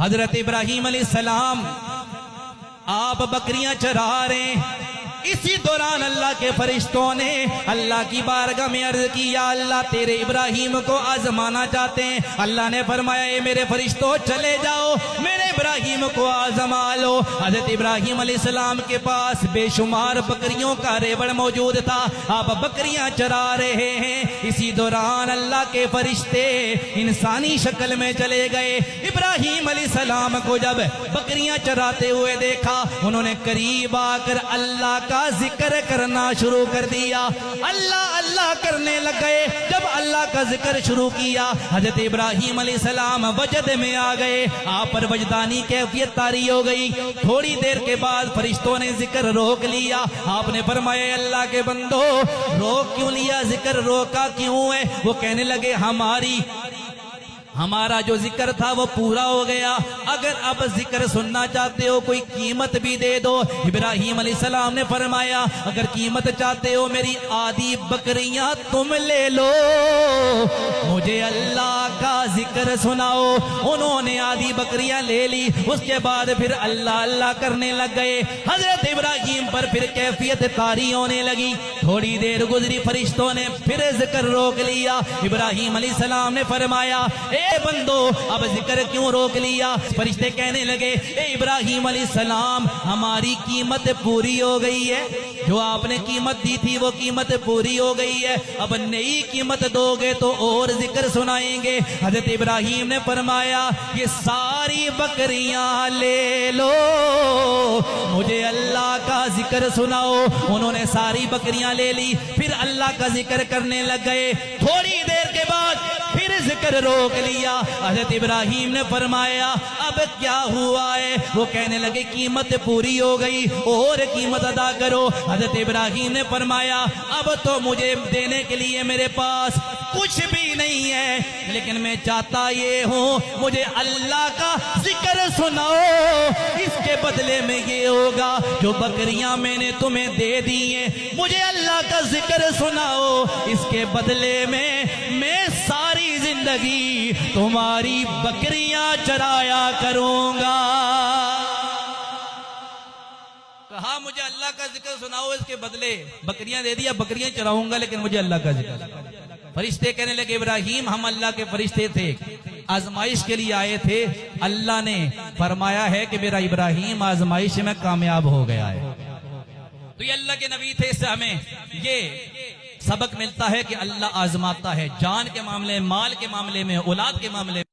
हजरत इब्राहीम अलैहिस्सलाम आप बकरियां चरा रहे, इसी दौरान अल्लाह के फरिश्तों ने अल्लाह की बारगाह में अर्ज किया, अल्लाह तेरे इब्राहीम को आजमाना चाहते हैं। अल्लाह ने फरमाया, ए मेरे फरिश्तों चले जाओ, मेरे इब्राहीम को आजमा लो। हजरत इब्राहीम अलैहिस्सलाम के पास बेशुमार बकरियों का रेवड़ मौजूद था, आप बकरियां चरा रहे हैं। इसी दौरान अल्लाह के फरिश्ते इंसानी शक्ल में चले गए। इब्राहीम अलैहिस्सलाम को जब बकरियां चराते हुए देखा, उन्होंने करीब आकर अल्लाह का जिक्र करना शुरू कर दिया, अल्लाह अल्लाह करने लग गए। जब अल्लाह का जिक्र शुरू किया, हजरत इब्राहीम अलैहिस्सलाम वजद में आ गए, आप पर वजदानी कैफियत तारी हो गई। थोड़ी देर के बाद फरिश्तों ने जिक्र रोक लिया। आपने फरमाया, अल्लाह के बंदो रोक क्यों लिया, जिक्र रोका क्यों है? वो कहने लगे, हमारा जो जिक्र था वो पूरा हो गया, अगर अब जिक्र सुनना चाहते हो कोई कीमत भी दे दो। इब्राहीम अलैहिस्सलाम ने फरमाया, अगर कीमत चाहते हो मेरी आधी बकरियां तुम ले लो, मुझे अल्लाह का जिक्र सुनाओ। उन्होंने आधी बकरियां ले ली। उसके बाद फिर अल्लाह अल्लाह करने लग गए। हजरत इब्राहीम पर फिर कैफियत तारी होने लगी। थोड़ी देर गुजरी, फरिश्तों ने फिर जिक्र रोक लिया। इब्राहीम अलैहिस्सलाम ने फरमाया, ए बंदो अब जिक्र क्यों रोक लिया? फरिश्ते कहने लगे, ए इब्राहीम अलैहिस्सलाम हमारी कीमत पूरी हो गई है, जो आपने कीमत दी थी वो कीमत पूरी हो गई है, अब नई कीमत दोगे तो और जिक्र सुनाएंगे। हजरत इब्राहीम ने फरमाया, ये सारी बकरियां ले लो, मुझे अल्लाह का जिक्र सुनाओ। उन्होंने सारी बकरियां ले ली, फिर अल्लाह का जिक्र करने लग गए। थोड़ी देर के बाद फिर जिक्र रोक लिया। हजरत इब्राहीम ने फरमाया, अब क्या हुआ है? वो कहने लगे, कीमत पूरी हो गई, और कीमत अदा करो। हजरत इब्राहीम ने फरमाया, अब तो मुझे देने के लिए मेरे पास कुछ भी नहीं है, लेकिन मैं चाहता ये हूँ, मुझे अल्लाह का जिक्र सुनाओ, इसके बदले में ये होगा जो बकरियां मैंने तुम्हें दे दी हैं, मुझे अल्लाह का जिक्र सुनाओ, इसके बदले में मैं सारी जिंदगी तुम्हारी बकरियां चराया करूंगा। कहा, मुझे अल्लाह का जिक्र सुनाओ, इसके बदले बकरियां दे दिया, बकरियां चराऊंगा, लेकिन मुझे अल्लाह का जिक्र। फरिश्ते कहने लगे, इब्राहीम हम अल्लाह के फरिश्ते थे, आजमाइश के लिए आए थे, अल्लाह ने फरमाया है कि मेरा इब्राहीम आजमाइश में कामयाब हो गया है। तो ये अल्लाह के नबी थे, इससे हमें ये सबक मिलता है कि अल्लाह आजमाता है, जान के मामले, माल के मामले में, औलाद के मामले में।